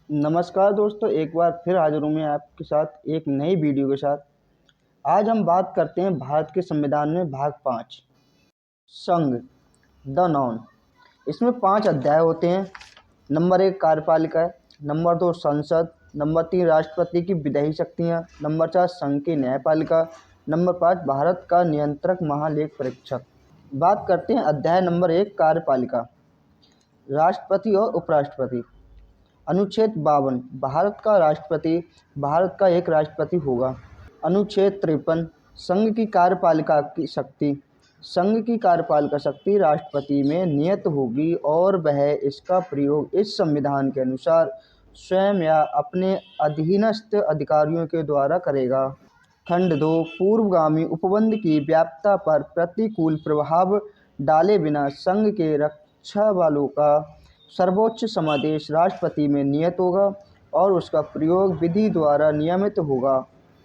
नमस्कार दोस्तों, एक बार फिर हाजिर हूँ मैं आपके साथ एक नई वीडियो के साथ। आज हम बात करते हैं भारत के संविधान में भाग 5 संघ द नॉन। इसमें 5 अध्याय होते हैं। नंबर 1 कार्यपालिका है, नंबर 2 संसद, नंबर 3 राष्ट्रपति की विधायी शक्तियाँ, नंबर 4 संघ की न्यायपालिका, नंबर 5 भारत का नियंत्रक महालेख परीक्षक। बात करते हैं अध्याय नंबर 1 कार्यपालिका। राष्ट्रपति और उपराष्ट्रपति। अनुच्छेद 52 भारत का राष्ट्रपति भारत का एक राष्ट्रपति होगा। अनुच्छेद 53 संघ की कार्यपालिका की शक्ति। संघ की कार्यपालिका शक्ति राष्ट्रपति में नियत होगी और वह इसका प्रयोग इस संविधान के अनुसार स्वयं या अपने अधीनस्थ अधिकारियों के द्वारा करेगा। खंड 2 पूर्वगामी उपबंध की व्याप्यता पर प्रतिकूल प्रभाव डाले बिना संघ के रक्षा बलों का सर्वोच्च समादेश राष्ट्रपति में नियत होगा और उसका प्रयोग विधि द्वारा नियमित होगा।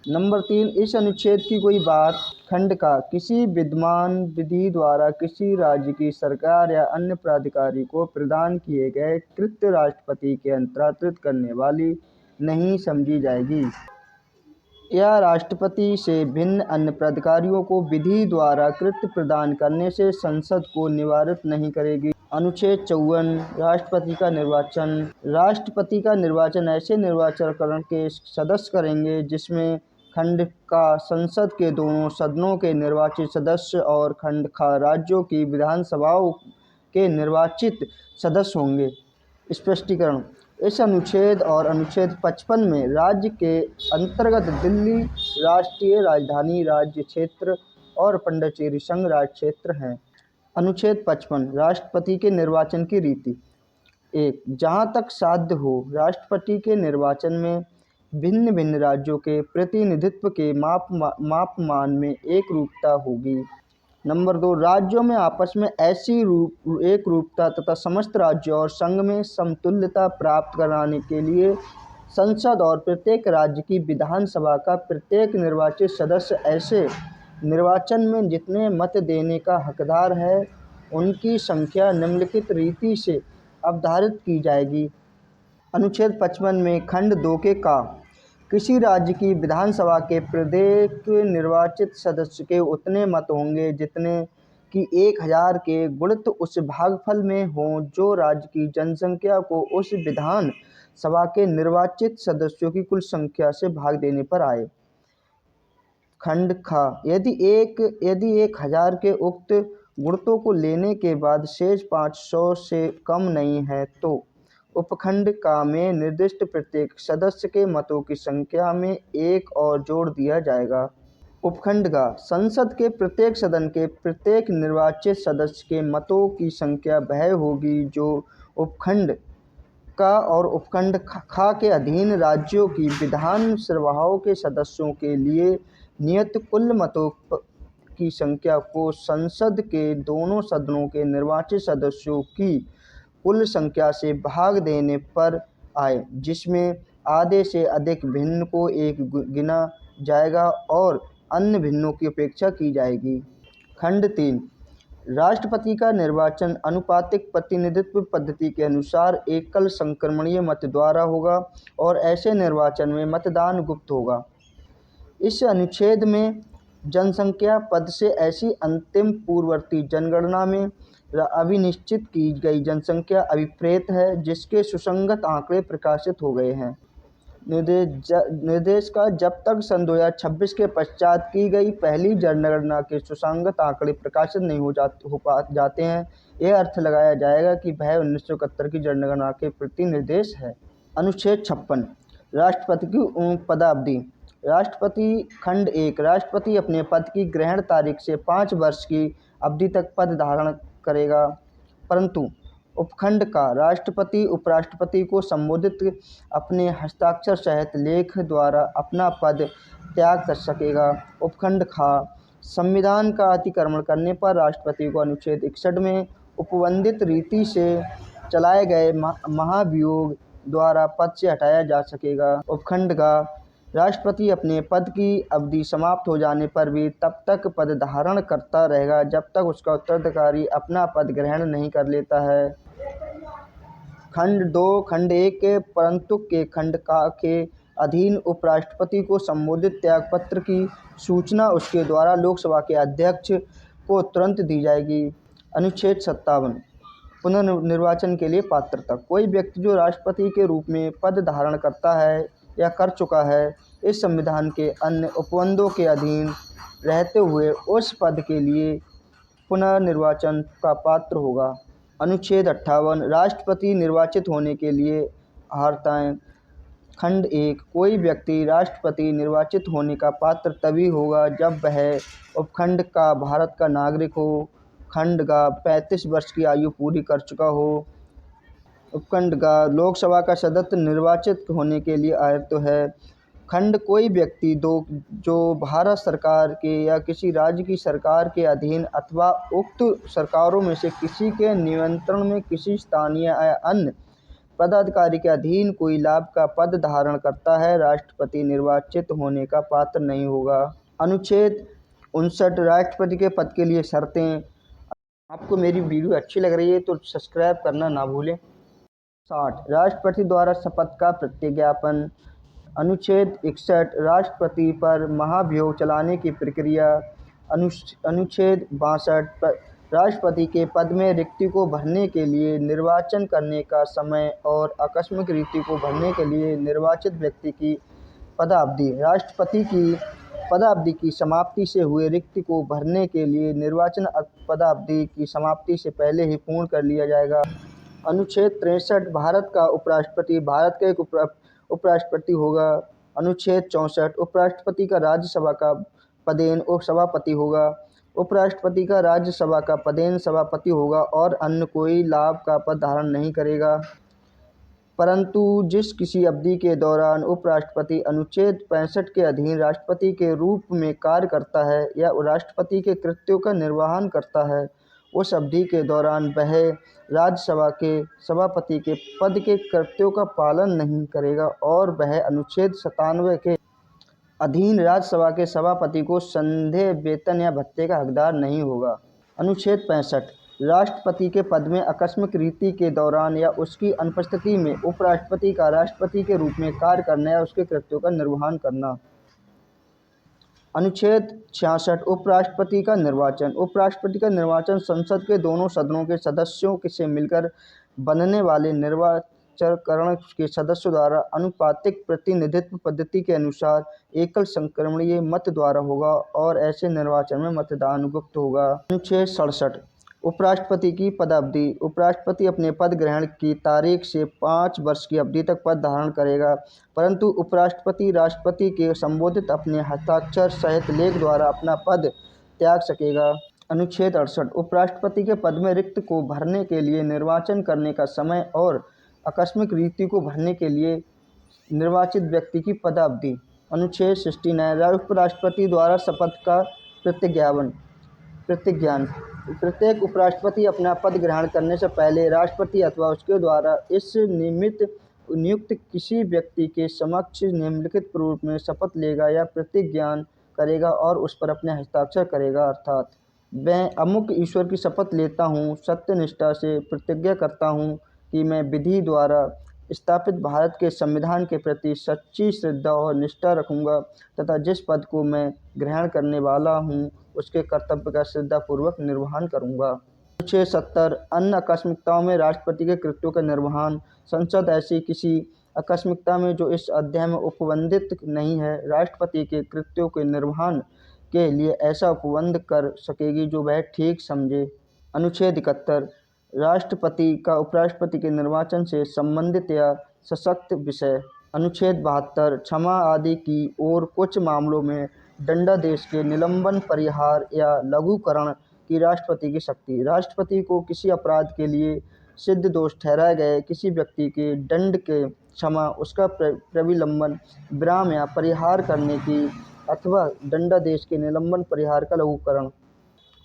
नंबर 3 इस अनुच्छेद की कोई बात खंड का किसी विद्यमान विधि द्वारा किसी राज्य की सरकार या अन्य प्राधिकारी को प्रदान किए गए कृत्य राष्ट्रपति के अंतर्गत करने वाली नहीं समझी जाएगी या राष्ट्रपति से भिन्न अन्य प्राधिकारियों को विधि द्वारा कृत्य प्रदान करने से संसद को निवारित नहीं करेगी। अनुच्छेद 54 राष्ट्रपति का निर्वाचन। राष्ट्रपति का निर्वाचन ऐसे निर्वाचनकरण के सदस्य करेंगे जिसमें खंड का संसद के दोनों सदनों के निर्वाचित सदस्य और खंड का राज्यों की विधानसभाओं के निर्वाचित सदस्य होंगे। स्पष्टीकरण इस अनुच्छेद और अनुच्छेद 55 में राज्य के अंतर्गत दिल्ली राष्ट्रीय राजधानी राज्य क्षेत्र और पुडुचेरी संघ राज्य क्षेत्र हैं। अनुच्छेद 55 राष्ट्रपति के निर्वाचन की रीति। 1 जहाँ तक साध्य हो राष्ट्रपति के निर्वाचन में भिन्न भिन्न राज्यों के प्रतिनिधित्व के मापमान में एक रूपता होगी। नंबर 2 राज्यों में आपस में ऐसी एक रूपता तथा समस्त राज्यों और संघ में समतुल्यता प्राप्त कराने के लिए संसद और प्रत्येक राज्य की विधानसभा का प्रत्येक निर्वाचित सदस्य ऐसे निर्वाचन में जितने मत देने का हकदार है उनकी संख्या निम्नलिखित रीति से अवधारित की जाएगी। अनुच्छेद 55 में खंड 2 के का किसी राज्य की विधानसभा के प्रत्येक निर्वाचित सदस्य के उतने मत होंगे जितने कि 1000 के गुणित उस भागफल में हों जो राज्य की जनसंख्या को उस विधान सभा के निर्वाचित सदस्यों की कुल संख्या से भाग देने पर आए। खंड खा यदि 1000 के उक्त गुणितों को लेने के बाद शेष 500 से कम नहीं है तो उपखंड का में निर्दिष्ट प्रत्येक सदस्य के मतों की संख्या में एक और जोड़ दिया जाएगा। उपखंड का संसद के प्रत्येक सदन के प्रत्येक निर्वाचित सदस्य के मतों की संख्या वह होगी जो उपखंड का और उपखंड खा के अधीन राज्यों की विधान सभाओं के सदस्यों के लिए नियत कुल मतों की संख्या को संसद के दोनों सदनों के निर्वाचित सदस्यों की कुल संख्या से भाग देने पर आए जिसमें आधे से अधिक भिन्न को एक गिना जाएगा और अन्य भिन्नों की उपेक्षा की जाएगी। खंड 3 राष्ट्रपति का निर्वाचन अनुपातिक प्रतिनिधित्व पद्धति के अनुसार एकल संक्रमणीय मत द्वारा होगा और ऐसे निर्वाचन में मतदान गुप्त होगा। इस अनुच्छेद में जनसंख्या पद से ऐसी अंतिम पूर्ववर्ती जनगणना में अभिनिश्चित की गई जनसंख्या अभिप्रेत है जिसके सुसंगत आंकड़े प्रकाशित हो गए हैं। निर्देश का जब तक सन 2026 के पश्चात की गई पहली जनगणना के सुसंगत आंकड़े प्रकाशित नहीं हो जाते हैं यह अर्थ लगाया जाएगा कि वह 1971 की जनगणना के प्रति निर्देश है। अनुच्छेद 56 राष्ट्रपति की पदावधि। राष्ट्रपति खंड 1 राष्ट्रपति अपने पद की ग्रहण तारीख से 5 वर्ष की अवधि तक पद धारण करेगा परंतु उपखंड का राष्ट्रपति उपराष्ट्रपति को संबोधित अपने हस्ताक्षर सहित लेख द्वारा अपना पद त्याग कर सकेगा। उपखंड खा संविधान का अतिक्रमण करने पर राष्ट्रपति को अनुच्छेद 61 में उपबंधित रीति से चलाए गए महाभियोग द्वारा पद से हटाया जा सकेगा। उपखंड का राष्ट्रपति अपने पद की अवधि समाप्त हो जाने पर भी तब तक पद धारण करता रहेगा जब तक उसका उत्तराधिकारी अपना पद ग्रहण नहीं कर लेता है। खंड 2 खंड 1 के परंतु के खंड का के अधीन उपराष्ट्रपति को संबोधित त्यागपत्र की सूचना उसके द्वारा लोकसभा के अध्यक्ष को तुरंत दी जाएगी। अनुच्छेद 57 पुनर्निर्वाचन के लिए पात्रता। कोई व्यक्ति जो राष्ट्रपति के रूप में पद धारण करता है या कर चुका है, इस संविधान के अन्य उपबंधों के अधीन रहते हुए उस पद के लिए पुनर्निर्वाचन का पात्र होगा। अनुच्छेद 58 राष्ट्रपति निर्वाचित होने के लिए अर्हताएँ। खंड 1 कोई व्यक्ति राष्ट्रपति निर्वाचित होने का पात्र तभी होगा जब वह उपखंड का भारत का नागरिक हो, खंड का 35 वर्ष की आयु पूरी कर चुका हो, उपखंड का लोकसभा का सदस्य निर्वाचित होने के लिए अर्हता है। खंड कोई व्यक्ति जो भारत सरकार के या किसी राज्य की सरकार के अधीन अथवा उक्त सरकारों में से किसी के नियंत्रण में किसी स्थानीय या अन्य पदाधिकारी के अधीन कोई लाभ का पद धारण करता है, राष्ट्रपति निर्वाचित होने का पात्र नहीं होगा। अनुच्छेद 59 राष्ट्रपति के पद के लिए शर्तें। आपको मेरी वीडियो अच्छी लग रही है तो सब्सक्राइब करना ना भूलें। 60 राष्ट्रपति द्वारा शपथ का प्रतिज्ञापन। अनुच्छेद 61 राष्ट्रपति पर महाभियोग चलाने की प्रक्रिया। अनुच्छेद 62 राष्ट्रपति के पद में रिक्ति को भरने के लिए निर्वाचन करने का समय और आकस्मिक रिक्ति को भरने के लिए निर्वाचित व्यक्ति की पदावधि। राष्ट्रपति की पदावधि की समाप्ति से हुए रिक्ति को भरने के लिए निर्वाचन पदावधि की समाप्ति से पहले ही पूर्ण कर लिया जाएगा। अनुच्छेद 63 भारत का उपराष्ट्रपति भारत का एक उपराष्ट्रपति होगा। अनुच्छेद 64 उपराष्ट्रपति का राज्यसभा का पदेन उपसभापति होगा। उपराष्ट्रपति का राज्यसभा का पदेन सभापति होगा और अन्य कोई लाभ का पद धारण नहीं करेगा। परंतु जिस किसी अवधि के दौरान उपराष्ट्रपति अनुच्छेद 65 के अधीन राष्ट्रपति के रूप में कार्य करता है या राष्ट्रपति के कृत्यों का निर्वहन करता है, उस अवधि के दौरान वह राज्यसभा के सभापति के पद के कृत्यों का पालन नहीं करेगा और वह अनुच्छेद 97 के अधीन राज्यसभा के सभापति को संदेह वेतन या भत्ते का हकदार नहीं होगा। अनुच्छेद 65 राष्ट्रपति के पद में आकस्मिक रीति के दौरान या उसकी अनुपस्थिति में उपराष्ट्रपति का राष्ट्रपति के रूप में कार्य करना या उसके कृत्यों का निर्वहन करना। अनुच्छेद 66 उपराष्ट्रपति का निर्वाचन। उपराष्ट्रपति का निर्वाचन संसद के दोनों सदनों के सदस्यों से मिलकर बनने वाले निर्वाचकरण के सदस्यों द्वारा अनुपातिक प्रतिनिधित्व पद्धति के अनुसार एकल संक्रमणीय मत द्वारा होगा और ऐसे निर्वाचन में मतदान गुप्त होगा। अनुच्छेद 67 उपराष्ट्रपति की पदावधि। उपराष्ट्रपति अपने पद ग्रहण की तारीख से 5 वर्ष की अवधि तक पद धारण करेगा, परंतु उपराष्ट्रपति राष्ट्रपति के संबोधित अपने हस्ताक्षर सहित लेख द्वारा अपना पद त्याग सकेगा। अनुच्छेद 68 उपराष्ट्रपति के पद में रिक्त को भरने के लिए निर्वाचन करने का समय और आकस्मिक रिक्ति को भरने के लिए निर्वाचित व्यक्ति की पदावधि। अनुच्छेद 69 उपराष्ट्रपति द्वारा शपथ का प्रतिज्ञान। प्रत्येक उपराष्ट्रपति अपना पद ग्रहण करने से पहले राष्ट्रपति अथवा उसके द्वारा इस नियुक्त किसी व्यक्ति के समक्ष निम्नलिखित रूप में शपथ लेगा या प्रतिज्ञान करेगा और उस पर अपने हस्ताक्षर करेगा, अर्थात मैं अमुक ईश्वर की शपथ लेता हूँ, सत्यनिष्ठा से प्रतिज्ञा करता हूँ कि मैं विधि द्वारा स्थापित भारत के संविधान के प्रति सच्ची श्रद्धा और निष्ठा रखूँगा तथा जिस पद को मैं ग्रहण करने वाला हूँ उसके कर्तव्य का श्रद्धापूर्वक निर्वहन करूँगा। अनुच्छेद 70 अन्य आकस्मिकताओं में राष्ट्रपति के कृत्यों का निर्वहन। संसद ऐसी किसी आकस्मिकता में जो इस अध्याय में उपबंधित नहीं है, राष्ट्रपति के कृत्यों के निर्वहन के लिए ऐसा उपबंध कर सकेगी जो वह ठीक समझे। अनुच्छेद 71 राष्ट्रपति का उपराष्ट्रपति के निर्वाचन से संबंधित या सशक्त विषय। अनुच्छेद 72 क्षमा आदि की और कुछ मामलों में दंडादेश के निलंबन, परिहार या लघुकरण की राष्ट्रपति की शक्ति। राष्ट्रपति को किसी अपराध के लिए सिद्ध दोष ठहराए गए किसी व्यक्ति के दंड के क्षमा, उसका प्रविलंबन, विराम या परिहार करने की अथवा दंडादेश के निलंबन, परिहार का लघुकरण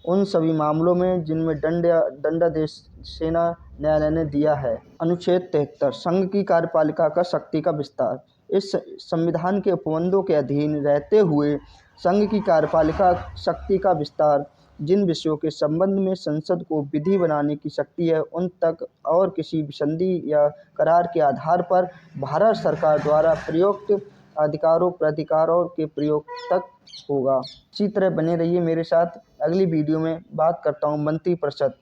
उन सभी मामलों में जिनमें दंड या दंडादेश सेना न्यायालय ने दिया है। अनुच्छेद 73 संघ की कार्यपालिका का शक्ति का विस्तार। इस संविधान के उपबंधों के अधीन रहते हुए संघ की कार्यपालिका शक्ति का विस्तार जिन विषयों के संबंध में संसद को विधि बनाने की शक्ति है उन तक और किसी संधि या करार के आधार पर भारत सरकार द्वारा प्रयुक्त अधिकारों प्राधिकारों के प्रयोग तक होगा। इसी तरह बने रहिए मेरे साथ। अगली वीडियो में बात करता हूँ मंत्रिपरिषद